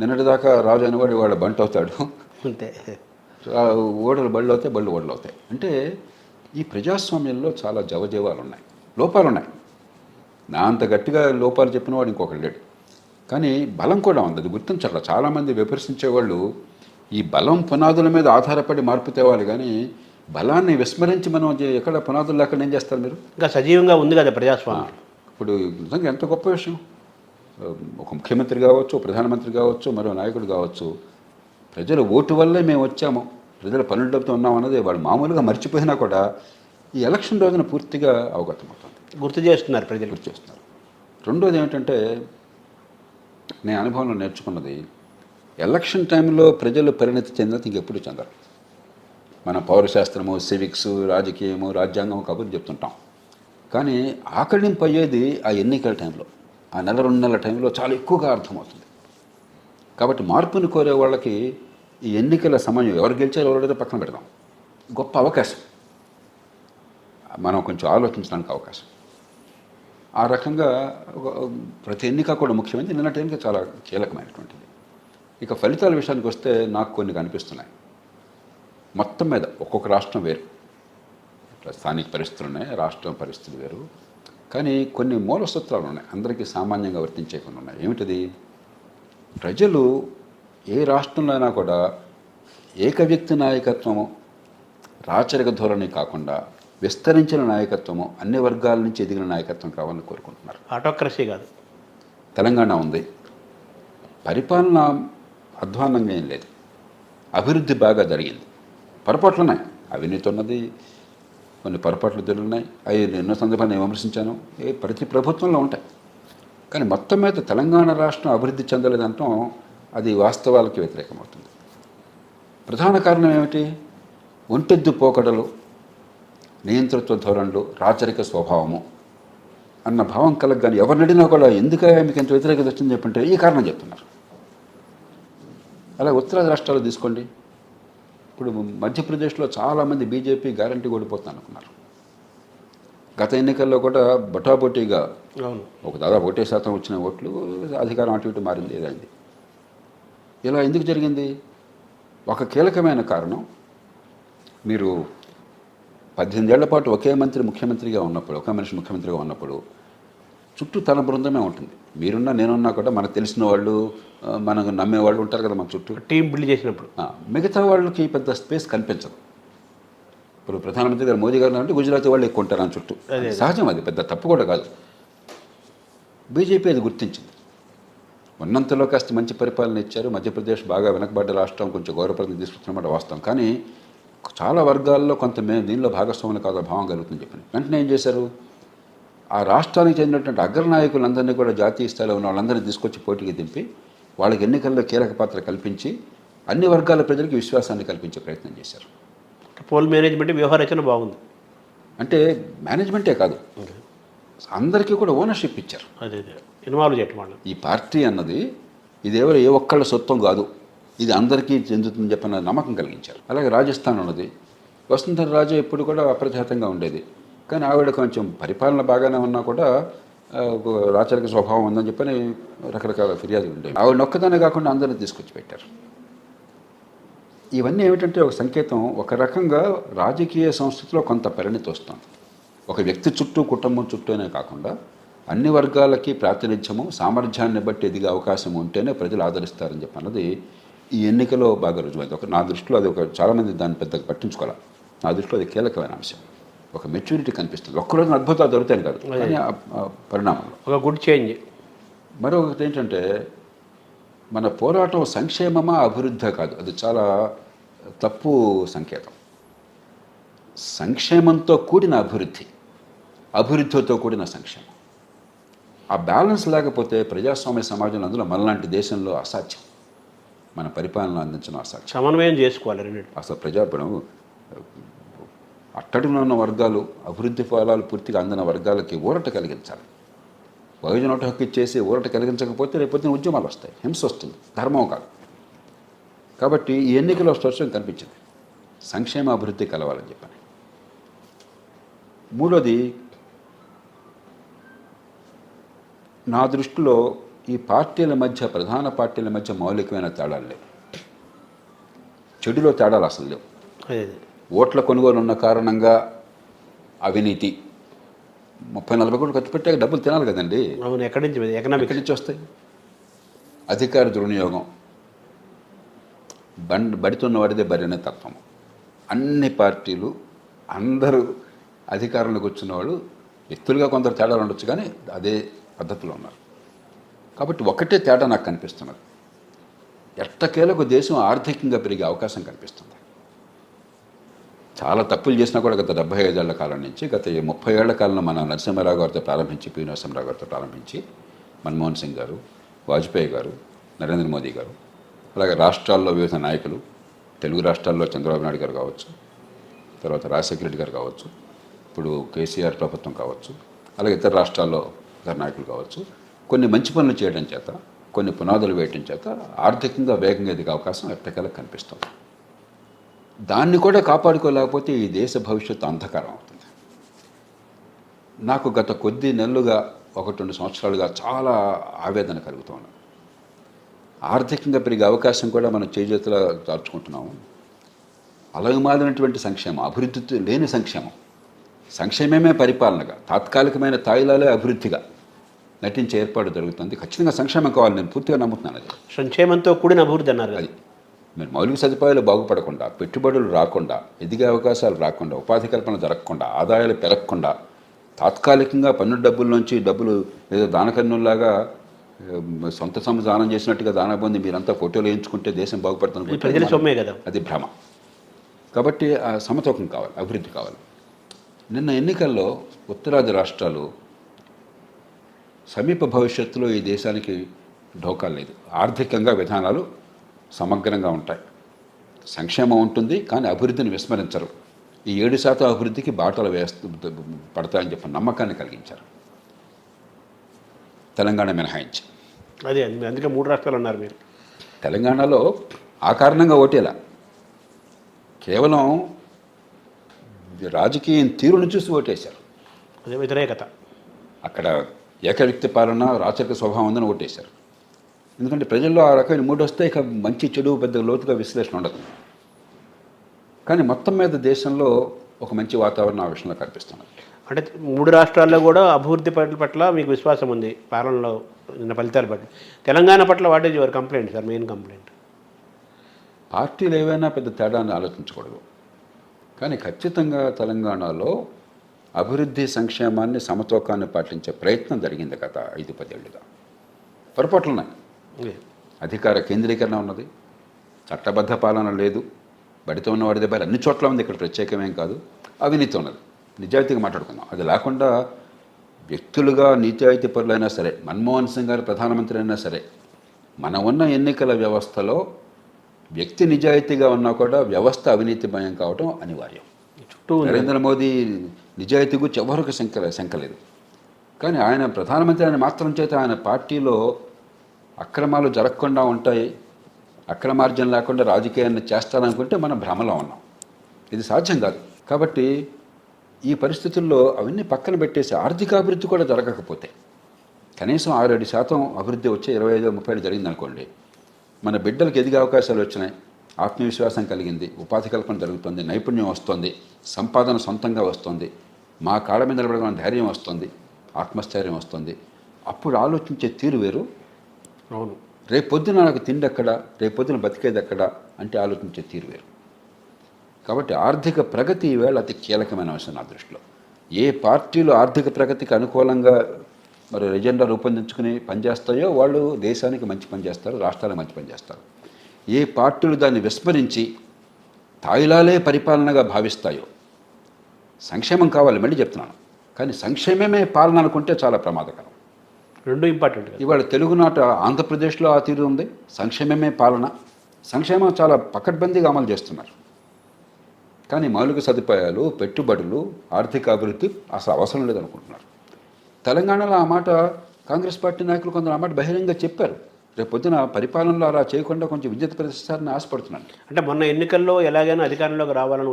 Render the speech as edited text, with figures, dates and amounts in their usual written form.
నిన్నటిదాకా రాజు అనేవాడు వాడు బంట్ అవుతాడు, అంతే. ఓడలు బళ్ళు అవుతాయి, బళ్ళు ఓడలు అవుతాయి. అంటే ఈ ప్రజాస్వామ్యంలో చాలా జవజీవాలు ఉన్నాయి, లోపాలు ఉన్నాయి. నా అంత గట్టిగా లోపాలు చెప్పిన వాడు ఇంకొకడు లేడు. కానీ బలం కూడా ఉంది, అది గుర్తించాలి. చాలామంది విమర్శించేవాళ్ళు ఈ బలం పునాదుల మీద ఆధారపడి మార్పు తేవాలి, కానీ బలాన్ని విస్మరించి మనం ఎక్కడ పునాదులు లేకుండా ఏం చేస్తారు మీరు? ఇంకా సజీవంగా ఉంది కదా ప్రజాస్వామ్యం. ఇప్పుడు నిజంగా ఎంత గొప్ప విషయం. ఒక ముఖ్యమంత్రి కావచ్చు, ప్రధానమంత్రి కావచ్చు, మరో నాయకుడు కావచ్చు, ప్రజల ఓటు వల్లే మేము వచ్చాము, ప్రజల పనులతో ఉన్నాం అన్నది వాళ్ళు మామూలుగా మర్చిపోయినా కూడా ఈ ఎలక్షన్ రోజున పూర్తిగా అవగతమవుతుంది, గుర్తు చేస్తున్నారు ప్రజలు. గుర్తు చేస్తున్నారు. రెండోది ఏమిటంటే నేను అనుభవంలో నేర్చుకున్నది, ఎలక్షన్ టైంలో ప్రజలు పరిణతి చెందినది ఇంకెప్పుడు చెందరు. మన పౌరశాస్త్రము, సివిక్స్, రాజకీయము, రాజ్యాంగం కబుర్లు చెప్తుంటాం, కానీ ఆకళింపు అయ్యేది ఆ ఎన్నికల టైంలో, ఆ నెల 2 నెలల టైంలో చాలా ఎక్కువగా అర్థమవుతుంది. కాబట్టి మార్పుని కోరే వాళ్ళకి ఈ ఎన్నికల సమయం, ఎవరు గెలిచారో ఎవరైతే పక్కన పెడదాం, గొప్ప అవకాశం, మనం కొంచెం ఆలోచించడానికి అవకాశం. ఆ రకంగా ప్రతి ఎన్నిక కూడా ముఖ్యమైనది, నిన్నటి ఎన్నిక చాలా కీలకమైనటువంటిది. ఇక ఫలితాల విషయానికి వస్తే నాకు కొన్ని కనిపిస్తున్నాయి. మొత్తం మీద ఒక్కొక్క రాష్ట్రం వేరు, స్థానిక పరిస్థితులు ఉన్నాయి, రాష్ట్రం పరిస్థితులు వేరు, కానీ కొన్ని మూల సూత్రాలు ఉన్నాయి, అందరికీ సామాన్యంగా వర్తించే కొన్ని ఉన్నాయి. ఏమిటిది? ప్రజలు ఏ రాష్ట్రంలో అయినా కూడా ఏకవ్యక్తి నాయకత్వము, రాచరిక ధోరణి కాకుండా విస్తరించిన నాయకత్వము, అన్ని వర్గాల నుంచి ఎదిగిన నాయకత్వం కావాలని కోరుకుంటున్నారు. ఆటోక్రసీ కాదు. తెలంగాణ ఉంది, పరిపాలన అధ్వాన్నంగా ఏం లేదు, అభివృద్ధి బాగా జరిగింది. పొరపాట్లు ఉన్నాయి, అవినీతి ఉన్నది, కొన్ని పొరపాట్లు జరుగుతున్నాయి, అవి ఎన్నో సందర్భాలు నేను విమర్శించాను, ప్రతి ప్రభుత్వంలో ఉంటాయి. కానీ మొత్తం మీద తెలంగాణ రాష్ట్రం అభివృద్ధి చెందలేదంటాం అది వాస్తవాలకి వ్యతిరేకమవుతుంది. ప్రధాన కారణం ఏమిటి? ఒంటెద్దు పోకడలు, నియంతృత్వ ధోరణులు, రాచరిక స్వభావము అన్న భావం కలగగానే ఎవరిని అడిగినా కూడా ఎందుకు మీకు ఎంత వ్యతిరేకత వచ్చింది చెప్పంటే ఈ కారణం చెప్తున్నారు. అలా ఉత్తరాది రాష్ట్రాలు తీసుకోండి. ఇప్పుడు మధ్యప్రదేశ్లో చాలామంది బీజేపీ గ్యారంటీ ఓడిపోతుంది అనుకున్నారు. గత ఎన్నికల్లో కూడా బొటాబొటీగా ఒక దాదాపు 1% వచ్చిన ఓట్లు, అధికారం అటు ఇటు మారింది, ఏదైంది. ఇలా ఎందుకు జరిగింది? ఒక కీలకమైన కారణం, మీరు 18 ఏళ్ల పాటు ఒకే మంత్రి ముఖ్యమంత్రిగా ఉన్నప్పుడు, ఒకే మనిషి ముఖ్యమంత్రిగా ఉన్నప్పుడు చుట్టూ తన బృందమే ఉంటుంది. మీరున్నా నేనున్నా కూడా మనకు తెలిసిన వాళ్ళు, మనకు నమ్మేవాళ్ళు ఉంటారు కదా మన చుట్టూ. టీం బిల్డ్ చేసినప్పుడు మిగతా వాళ్ళకి పెద్ద స్పేస్ కనిపించదు. ఇప్పుడు ప్రధానమంత్రి గారు మోదీ గారు అంటే గుజరాతీ వాళ్ళు ఎక్కువ ఉంటారు అని చుట్టూ, సహజం, అది పెద్ద తప్పు కూడా కాదు. బీజేపీ అది గుర్తించింది, ఉన్నంతలో కాస్త మంచి పరిపాలన ఇచ్చారు. మధ్యప్రదేశ్ బాగా వెనకబడ్డ రాష్ట్రం, కొంచెం గౌరవప్రదం తీసుకుంటున్నమాట వాస్తవం, కానీ చాలా వర్గాల్లో కొంత మేము దీనిలో భాగస్వాములు కాదు భావం కలుగుతుందని చెప్పి వెంటనే ఏం చేశారు? ఆ రాష్ట్రానికి చెందినటువంటి అగ్రనాయకులందరినీ కూడా జాతీయ స్థాయిలో ఉన్న వాళ్ళందరినీ తీసుకొచ్చి పోటీకి దింపి వాళ్ళకి ఎన్నికల్లో కీలక పాత్ర కల్పించి అన్ని వర్గాల ప్రజలకు విశ్వాసాన్ని కల్పించే ప్రయత్నం చేశారు. పోల్ మేనేజ్మెంట్, వ్యవహారచన బాగుంది. అంటే మేనేజ్మెంటే కాదు, అందరికీ కూడా ఓనర్షిప్ ఇచ్చారు. అదే ఇన్వాల్వ్ చేయటం వాళ్ళు. ఈ పార్టీ అన్నది ఇదేవో ఏ ఒక్కళ్ళ సొత్తం కాదు, ఇది అందరికీ చెందుతుందని చెప్పిన నమ్మకం కలిగించారు. అలాగే రాజస్థాన్ ఉన్నది, వసుంధర రాజే ఎప్పుడు కూడా అప్రతిహతంగా ఉండేది, కానీ ఆవిడ కొంచెం పరిపాలన బాగానే ఉన్నా కూడా రాచరిక స్వభావం ఉందని చెప్పని రకరకాల ఫిర్యాదులు ఉండేవి. ఆవిడ నొక్కదానే కాకుండా అందరినీ తీసుకొచ్చి పెట్టారు. ఇవన్నీ ఏమిటంటే ఒక సంకేతం, ఒక రకంగా రాజకీయ సంస్కృతిలో కొంత పరిణతి వస్తుంది. ఒక వ్యక్తి చుట్టూ, కుటుంబం చుట్టూనే కాకుండా అన్ని వర్గాలకి ప్రాతినిధ్యము, సామర్థ్యాన్ని బట్టి ఎదిగే అవకాశం ఉంటేనే ప్రజలు ఆదరిస్తారని చెప్పన్నది ఈ ఎన్నికలో బాగా రుజువైంది. నా దృష్టిలో అది చాలామంది దాన్ని పెద్దగా పట్టించుకోవాలి. నా దృష్టిలో అది కీలకమైన అంశం. ఒక మెచ్యూరిటీ కనిపిస్తుంది. ఒక్కరోజు అద్భుతాలు దొరుకుతాయి కాదు, కానీ పరిణామంలో ఒక గుడ్ చేంజ్. మరొకటి ఏంటంటే, మన పోరాటం సంక్షేమమా అభివృద్ధి కాదు, అది చాలా తప్పు సంకేతం. సంక్షేమంతో కూడిన అభివృద్ధి, అభివృద్ధితో కూడిన సంక్షేమం, ఆ బ్యాలెన్స్ లేకపోతే ప్రజాస్వామ్య సమాజంలో, అందులో మనలాంటి దేశంలో అసాధ్యం. మన పరిపాలన అందించడం అసాధ్యం. సమన్వయం చేసుకోవాలి రెండు. అసలు ప్రజాపడం అట్టడిలో ఉన్న వర్గాలు, అభివృద్ధి ఫలాలు పూర్తిగా అందిన వర్గాలకి ఊరట కలిగించాలి. బహుజన హక్కు ఇచ్చేసి ఊరట కలిగించకపోతే రేపొద్దున ఉద్యమాలు వస్తాయి, హింస వస్తుంది, ధర్మం కాదు. కాబట్టి ఈ ఎన్నికలో స్పష్టంగా కనిపించింది సంక్షేమ అభివృద్ధి కలవాలని చెప్పని. మూడోది, నా దృష్టిలో ఈ పార్టీల మధ్య, ప్రధాన పార్టీల మధ్య మౌలికమైన తేడాలు లేవు. చెడులో తేడాలు అసలు లేవు. అదే ఓట్ల కొనుగోలు ఉన్న కారణంగా అవినీతి, 30-40 కోట్లు ఖర్చు పెట్టాక డబ్బులు తినాలి కదండి. అవును. ఎక్కడి నుంచి ఎకనామిక్ ఎక్కడి నుంచి వస్తాయి? అధికార దుర్వినియోగం, బడితున్న వాడిదే బరినే తత్వం. అన్ని పార్టీలు, అందరూ అధికారంలోకి వచ్చిన వాళ్ళు వ్యక్తులుగా కొందరు తేడాలు ఉండొచ్చు, కానీ అదే పద్ధతిలో ఉన్నారు. కాబట్టి ఒకటే తేడా నాకు కనిపిస్తున్నది. ఎట్టకేలకు దేశం ఆర్థికంగా పెరిగే అవకాశం కనిపిస్తుంది. చాలా తప్పులు చేసినా కూడా గత 75 ఏళ్ల కాలం నుంచి, గత 30 ఏళ్ల కాలంలో మన నరసింహారావు గారితో ప్రారంభించి, పి నరసింహారావు గారితో ప్రారంభించి, మన్మోహన్ సింగ్ గారు, వాజ్పేయి గారు, నరేంద్ర మోదీ గారు, అలాగే రాష్ట్రాల్లో వివిధ నాయకులు, తెలుగు రాష్ట్రాల్లో చంద్రబాబు నాయుడు గారు కావచ్చు, తర్వాత రాజశేఖర రెడ్డి గారు కావచ్చు, ఇప్పుడు కేసీఆర్ ప్రభుత్వం కావచ్చు, అలాగే ఇతర రాష్ట్రాల్లో ఇతర నాయకులు కావచ్చు, కొన్ని మంచి పనులు చేయడం చేత, కొన్ని పునాదులు వేయడం చేత ఆర్థికంగా వేగంగా ఎదిగే అవకాశం ఎట్టకేలకు కనిపిస్తుంది. దాన్ని కూడా కాపాడుకోలేకపోతే ఈ దేశ భవిష్యత్తు అంధకారం అవుతుంది. నాకు గత కొద్ది నెలలుగా 1-2 సంవత్సరాలుగా చాలా ఆవేదన కలుగుతోంది. ఆర్థికంగా పెరిగే అవకాశం కూడా మనం చేజేతులా దాచుకుంటున్నాము. అలగమాలినటువంటి సంక్షేమం, అభివృద్ధి లేని సంక్షేమం, సంక్షేమమే పరిపాలనగా, తాత్కాలికమైన తాయిలాలే అభివృద్ధిగా నటించే ఏర్పాటు జరుగుతుంది. ఖచ్చితంగా సంక్షేమం కావాలి, నేను పూర్తిగా నమ్ముతున్నాను. అది సంక్షేమంతో కూడిన అభివృద్ధి అన్నారు. అది మీరు మౌలిక సదుపాయాలు బాగుపడకుండా, పెట్టుబడులు రాకుండా, ఎదిగే అవకాశాలు రాకుండా, ఉపాధి కల్పన జరగకుండా, ఆదాయాలు పెరగకుండా, తాత్కాలికంగా పన్ను డబ్బుల్లోంచి డబ్బులు ఏదో దానకన్నుల్లాగా సొంత సొమ్ము దానం చేసినట్టుగా దాన పొంది మీరంతా ఫోటోలు వేయించుకుంటే దేశం బాగుపడుతుంది. ప్రజల సొమ్మే కదా, అది భ్రమ. కాబట్టి ఆ సమతూకం కావాలి, అభివృద్ధి కావాలి. నిన్న ఎన్నికల్లో ఉత్తరాది రాష్ట్రాలు సమీప భవిష్యత్తులో ఈ దేశానికి ఢోకా లేదు. ఆర్థికంగా విధానాలు సమగ్రంగా ఉంటాయి, సంక్షేమం ఉంటుంది, కానీ అభివృద్ధిని విస్మరించరు. ఈ 7% అభివృద్ధికి బాటలు పడతాయని చెప్పి నమ్మకాన్ని కలిగించారు, తెలంగాణ మినహాయించి. అదే అందుకే 3 రాష్ట్రాలు అన్నారు మీరు. తెలంగాణలో ఆ కారణంగా ఓటేలా, కేవలం రాజకీయం తీరును చూసి ఓటేశారు. అదే వ్యతిరేకత. అక్కడ ఏకవ్యక్తి పాలన, రాచరిక స్వభావం ఉందని ఓటేశారు. ఎందుకంటే ప్రజల్లో ఆ రకమైన మూడు వస్తే ఇక మంచి చెడు పెద్ద లోతుగా విశ్లేషణ ఉండదు. కానీ మొత్తం మీద దేశంలో ఒక మంచి వాతావరణం ఆ విషయంలో కనిపిస్తున్నది. అంటే 3 రాష్ట్రాల్లో కూడా అభివృద్ధి పట్ల మీకు విశ్వాసం ఉంది పాలనలో, నిన్న ఫలితాల పట్ల. తెలంగాణ పట్ల what is your complaint sir, main complaint? పార్టీలు ఏవైనా పెద్ద తేడాన్ని ఆలోచించకూడదు, కానీ ఖచ్చితంగా తెలంగాణలో అభివృద్ధి సంక్షేమాన్ని సమతూకాన్ని పాటించే ప్రయత్నం జరిగింది గత 5-10 ఏళ్ళుగా. పొరపాట్లున్నాయి, అధికార కేంద్రీకరణ ఉన్నది, చట్టబద్ధ పాలన లేదు, బడితో ఉన్న వాడి దగ్గర అన్ని చోట్ల ఉంది, ఇక్కడ ప్రత్యేకమేం కాదు. అవినీతి ఉన్నది, నిజాయితీగా మాట్లాడుకుందాం. అది లేకుండా వ్యక్తులుగా నిజాయితీ పరులైనా సరే, మన్మోహన్ సింగ్ గారు ప్రధానమంత్రి అయినా సరే, మన ఉన్న ఎన్నికల వ్యవస్థలో వ్యక్తి నిజాయితీగా ఉన్నా కూడా వ్యవస్థ అవినీతిమయం కావడం అనివార్యం. చుట్టూ నరేంద్ర మోదీ నిజాయితీ గురించి ఎవరికి శంక లేదు. కానీ ఆయన ప్రధానమంత్రి అయిన మాత్రం చేత ఆయన పార్టీలో అక్రమాలు జరగకుండా ఉంటాయి, అక్రమార్జన లేకుండా రాజకీయాన్ని చేస్తారనుకుంటే మనం భ్రమలో ఉన్నాం. ఇది సాధ్యం కాదు. కాబట్టి ఈ పరిస్థితుల్లో అవన్నీ పక్కన పెట్టేసి ఆర్థిక అభివృద్ధి కూడా జరగకపోతే, కనీసం 6-7% అభివృద్ధి వచ్చే 25-30 జరిగిందనుకోండి, మన బిడ్డలకు ఎదిగే అవకాశాలు వచ్చినాయి, ఆత్మవిశ్వాసం కలిగింది, ఉపాధి కల్పన జరుగుతుంది, నైపుణ్యం వస్తుంది, సంపాదన సొంతంగా వస్తుంది, మా కాళ్ళ మీద నిలబడగల ధైర్యం వస్తుంది, ఆత్మస్థైర్యం వస్తుంది. అప్పుడు ఆలోచించే తీరు వేరు. అవును, రేపొద్దున నాకు తిండి ఎక్కడ, రేపొద్దున బతికేది ఎక్కడ అంటే ఆలోచించే తీరు వేరు. కాబట్టి ఆర్థిక ప్రగతి ఈవేళ అతి కీలకమైన అంశం నా దృష్టిలో. ఏ పార్టీలు ఆర్థిక ప్రగతికి అనుకూలంగా మరి ఎజెండా రూపొందించుకుని పనిచేస్తాయో వాళ్ళు దేశానికి మంచి పని చేస్తారు, రాష్ట్రాలకు మంచి పని చేస్తారు. ఏ పార్టీలు దాన్ని విస్మరించి తాయిలాలే పరిపాలనగా భావిస్తాయో, సంక్షేమం కావాలి మళ్ళీ చెప్తున్నాను, కానీ సంక్షేమమే పాలన అనుకుంటే చాలా ప్రమాదకరం. రెండు ఇంపార్టెంట్. ఇవాళ తెలుగునాట ఆంధ్రప్రదేశ్లో ఆ తీరు ఉంది, సంక్షేమమే పాలన, సంక్షేమం చాలా పకడ్బందీగా అమలు చేస్తున్నారు. కానీ మౌలిక సదుపాయాలు, పెట్టుబడులు, ఆర్థిక అభివృద్ధి అసలు అవసరం లేదనుకుంటున్నారు. తెలంగాణలో ఆ మాట కాంగ్రెస్ పార్టీ నాయకులు కొందరు ఆ మాట బహిరంగంగా చెప్పారు. రేపు పొద్దున పరిపాలనలో అలా చేయకుండా కొంచెం విద్యుత్ ప్రతిష్టాన్ని ఆశపడుతున్నాను. అంటే మొన్న ఎన్నికల్లో ఎలాగైనా అధికారంలోకి రావాలని